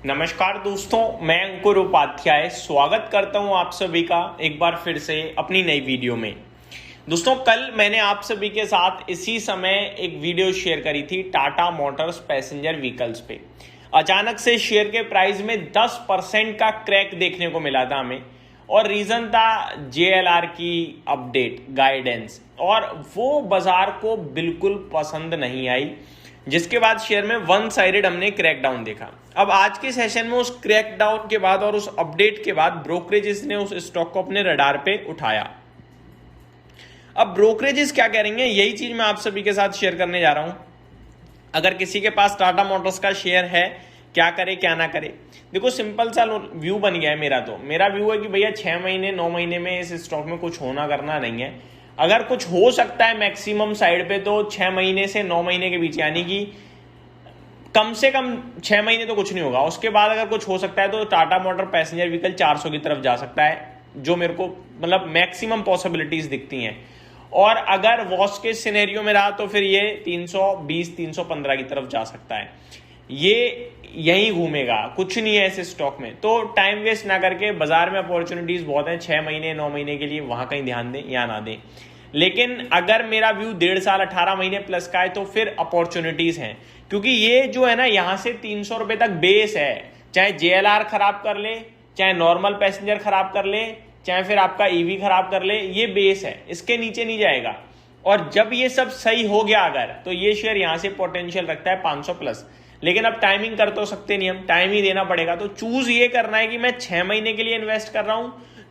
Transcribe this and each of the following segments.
नमस्कार दोस्तों, मैं अंकुर उपाध्याय स्वागत करता हूं आप सभी का एक बार फिर से अपनी नई वीडियो में। दोस्तों, कल मैंने आप सभी के साथ इसी समय एक वीडियो शेयर करी थी टाटा मोटर्स पैसेंजर व्हीकल्स पे। अचानक से शेयर के प्राइस में 10% का क्रैक देखने को मिला था हमें, और रीजन था JLR की अपडेट गाइडेंस, और वो बाजार को बिल्कुल पसंद नहीं आई, जिसके बाद शेयर में वन साइडेड हमने क्रैकडाउन देखा। अब आज के सेशन में उस क्रैकडाउन के बाद और उस अपडेट के बाद ब्रोकरेजेस ने उस स्टॉक को अपने रडार पे उठाया। अब ब्रोकरेजेस क्या करेंगे, यही चीज मैं आप सभी के साथ शेयर करने जा रहा हूं। अगर किसी के पास टाटा मोटर्स का शेयर है, क्या करे क्या ना करे। देखो, सिंपल सा व्यू बन गया है मेरा व्यू है कि भैया 6 महीने 9 महीने में इस स्टॉक में कुछ होना करना नहीं है। अगर कुछ हो सकता है मैक्सिमम साइड पे तो 6 महीने से 9 महीने के बीच, यानी कि कम से कम 6 महीने तो कुछ नहीं होगा। उसके बाद अगर कुछ हो सकता है तो टाटा मोटर पैसेंजर व्हीकल 400 की तरफ जा सकता है, जो मेरे को मतलब मैक्सिमम पॉसिबिलिटीज दिखती हैं। और अगर वर्स्ट केस सिनेरियो में रहा तो फिर ये 320 315 की तरफ जा सकता है। ये यही घूमेगा, कुछ नहीं है इस स्टॉक में। तो टाइम वेस्ट ना करके, बाजार में अपॉर्चुनिटीज बहुत हैं, 6 महीने 9 महीने के लिए वहां कहीं ध्यान दें या ना दें। लेकिन अगर मेरा व्यू 1.5 साल 18 महीने प्लस का है तो फिर अपॉर्चुनिटीज हैं, क्योंकि ये जो है ना, यहां से 300 रुपए तक बेस है। चाहे JLR खराब कर ले, चाहे नॉर्मल पैसेंजर खराब कर ले, चाहे फिर आपका EV खराब कर ले, ये बेस है, इसके नीचे नहीं जाएगा। और जब ये सब सही हो गया अगर, तो ये शेयर यहां से पोटेंशियल रखता है 500 प्लस। लेकिन अब टाइमिंग कर तो सकते नहीं, हम टाइम ही देना पड़ेगा। तो चूज ये करना है कि मैं 6 महीने के लिए इन्वेस्ट कर रहा हूं,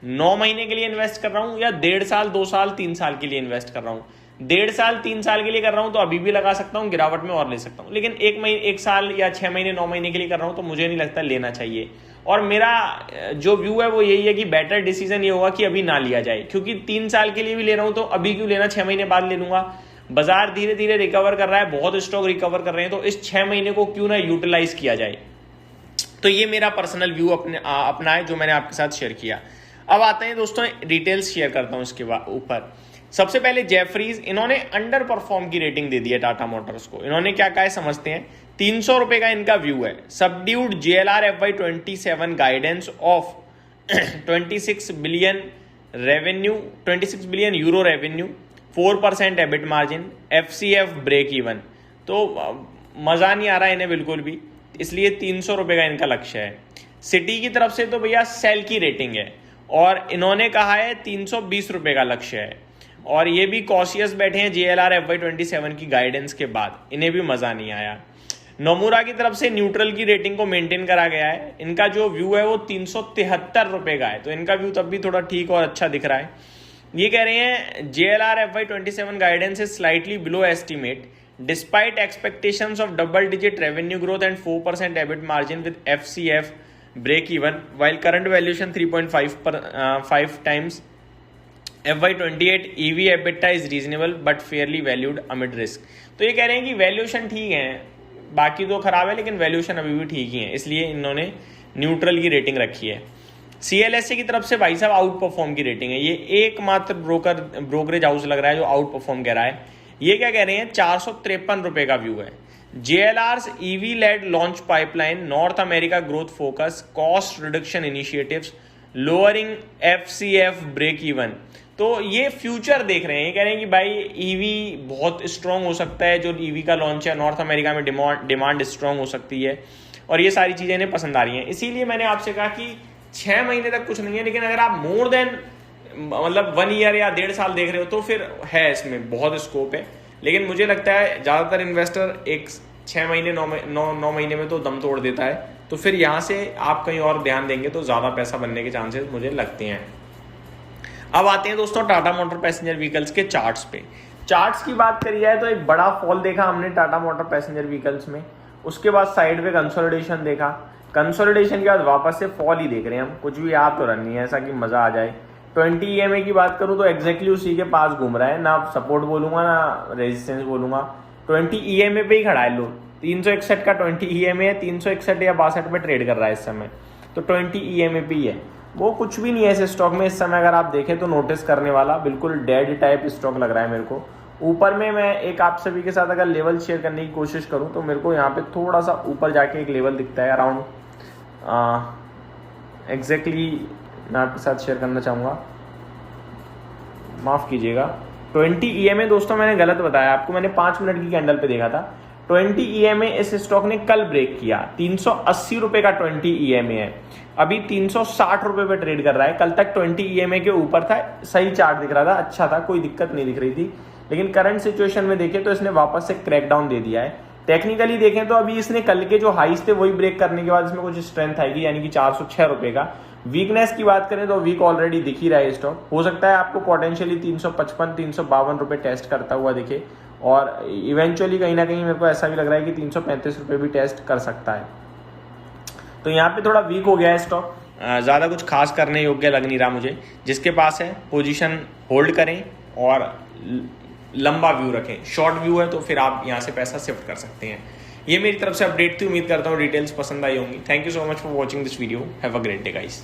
9 महीने के लिए इन्वेस्ट कर रहा हूं, या 1.5 साल 2 साल 3 साल के लिए इन्वेस्ट कर रहा हूं। 1.5 साल 3 साल के लिए कर रहा हूं तो अभी भी लगा सकता हूं, गिरावट में और ले सकता हूं। लेकिन 1 साल या 6 महीने 9 महीने के लिए कर रहा हूं तो मुझे नहीं लगता लेना चाहिए। और मेरा जो व्यू है वो यही है कि बेटर डिसीजन ये होगा कि अभी ना लिया जाए, क्योंकि 3 साल के लिए भी ले रहा हूं तो अभी क्यों लेना, 6 महीने बाद ले लूंगा। बाजार धीरे धीरे रिकवर कर रहा है, बहुत स्टॉक रिकवर कर रहे हैं, तो इस 6 महीने को क्यों ना यूटिलाइज किया जाए। तो ये मेरा पर्सनल व्यू अपना है, जो मैंने आपके साथ शेयर किया। अब आते हैं दोस्तों, डिटेल्स शेयर करता हूं इसके ऊपर। सबसे पहले जेफरीज, इन्होंने अंडर परफॉर्म की रेटिंग दे दी है टाटा मोटर्स को। इन्होंने क्या कहा है समझते हैं। 300 रुपए का इनका व्यू है। Subdued JLR FY27 guidance of 26 billion revenue, 26 billion euro revenue, 4% EBIT margin, FCF break even. तो मजा नहीं आ रहा इन्हें बिल्कुल भी, इसलिए 300 रुपए का इनका लक्ष्य है। सिटी की तरफ से तो भैया सेल की रेटिंग है, और इन्होंने कहा है 320 रुपए का लक्ष्य है। और ये भी कॉशियस बैठे हैं JLR FY27 की गाइडेंस के बाद, इन्हें भी मजा नहीं आया। नोमुरा की तरफ से न्यूट्रल की रेटिंग को मेंटेन करा गया है। इनका जो व्यू है वो 373 रुपए का है, तो इनका व्यू तब भी थोड़ा ठीक और अच्छा दिख रहा है। ये कह रहे हैं JLR FY27 guidance is slightly below estimate despite expectations of double digit revenue growth and 4% EBIT margin with FCF break even, while current valuation 3.5 times FY28 EV EBITDA is reasonable but fairly valued amid risk। तो ये कह रहे हैं कि valuation ठीक है, बाकी तो खराब है लेकिन वैल्यूएशन अभी भी ठीक ही है, इसलिए इन्होंने न्यूट्रल की रेटिंग रखी है। CLSA की तरफ से भाई साहब आउट परफॉर्म की रेटिंग है। ये एकमात्र ब्रोकरेज हाउस लग रहा है जो आउट परफॉर्म कह रहा है। ये क्या कह रहे हैं, 453 रुपए का व्यू है। JLR's EV led launch pipeline, North America growth focus, cost reduction initiatives, lowering FCF break even। तो ये फ्यूचर देख रहे हैं। ये कह रहे हैं कि भाई EV बहुत स्ट्रांग हो सकता है, जो EV का लॉन्च है नॉर्थ अमेरिका में डिमांड स्ट्रांग हो सकती है, और ये सारी चीजें इन्हें पसंद आ रही हैं। इसीलिए मैंने आपसे कहा कि 6 महीने तक कुछ नहीं है, लेकिन अगर आप मोर देन मतलब 1 ईयर या 1.5 साल देख रहे हो तो फिर है, इसमें बहुत स्कोप है। लेकिन मुझे लगता है ज्यादातर इन्वेस्टर 6 महीने 9 महीने में तो दम तोड़ देता है, तो फिर यहाँ से आप कहीं और ध्यान देंगे तो ज्यादा पैसा बनने के चांसेस मुझे लगते हैं। अब आते हैं दोस्तों टाटा मोटर पैसेंजर व्हीकल्स के चार्ट्स पे। चार्ट्स की बात करी जाए तो एक बड़ा फॉल देखा हमने टाटा मोटर पैसेंजर व्हीकल्स में, उसके बाद साइड पे कंसोलिडेशन देखा, कंसोलिडेशन के बाद वापस से फॉल ही देख रहे हैं हम। कुछ भी याद तो नहीं है ऐसा कि मजा आ जाए। 20 EMA की बात करूं तो एग्जैक्टली उसी के पास घूम रहा है, ना सपोर्ट बोलूंगा ना रेजिस्टेंस बोलूंगा, 20 EMA पे ही खड़ा है। लो 361 का 20 EMA है, 361 या 62 पे ट्रेड कर रहा है इस समय, तो 20 EMA पे ही है। वो कुछ भी नहीं है इस स्टॉक में इस समय, अगर आप देखें तो नोटिस करने वाला, बिल्कुल डेड टाइप स्टॉक लग रहा है मेरे को। ऊपर में मैं एक आप सभी के साथ अगर लेवल शेयर करने की कोशिश करूं तो मेरे को यहाँ पे थोड़ा सा ऊपर जाके एक लेवल दिखता है अराउंड एग्जैक्टली मैं आपके साथ शेयर करना चाहूँगा, माफ़ कीजिएगा। 20 EMA दोस्तों मैंने गलत बताया आपको, मैंने 5 मिनट की कैंडल पे देखा था। 20 EMA इस स्टॉक ने कल ब्रेक किया, 380 रुपए का 20 EMA है, अभी 360 रुपए पे ट्रेड कर रहा है। कल तक 20 EMA के ऊपर था, सही चार्ट दिख रहा था, अच्छा था, कोई दिक्कत नहीं दिख रही थी। लेकिन करंट सिचुएशन में देखें तो इसने वापस से क्रैकडाउन दे दिया है। टेक्निकली देखें तो अभी इसने कल के जो हाइस थे वही ब्रेक करने के बाद इसमें कुछ स्ट्रेंथ आएगी, यानी कि 406 रुपए का। वीकनेस की बात करें तो वीक ऑलरेडी दिख ही रहा है स्टॉक, हो सकता है आपको पोटेंशियली 355 352 रुपए टेस्ट करता हुआ दिखे, और इवेंचुअली कहीं ना कहीं मेरे को ऐसा भी लग रहा है कि 335 रुपए भी टेस्ट कर सकता है। तो यहाँ पे थोड़ा वीक हो गया है स्टॉक, ज़्यादा कुछ खास करने योग्य लग नहीं रहा मुझे। जिसके पास है पोजीशन होल्ड करें और लंबा व्यू रखें। शॉर्ट व्यू है तो फिर आप यहाँ से पैसा शिफ्ट कर सकते हैं। ये मेरी तरफ से अपडेट थी, उम्मीद करता हूँ डिटेल्स पसंद आई होंगी। Thank you so much for watching this video, have a great day guys.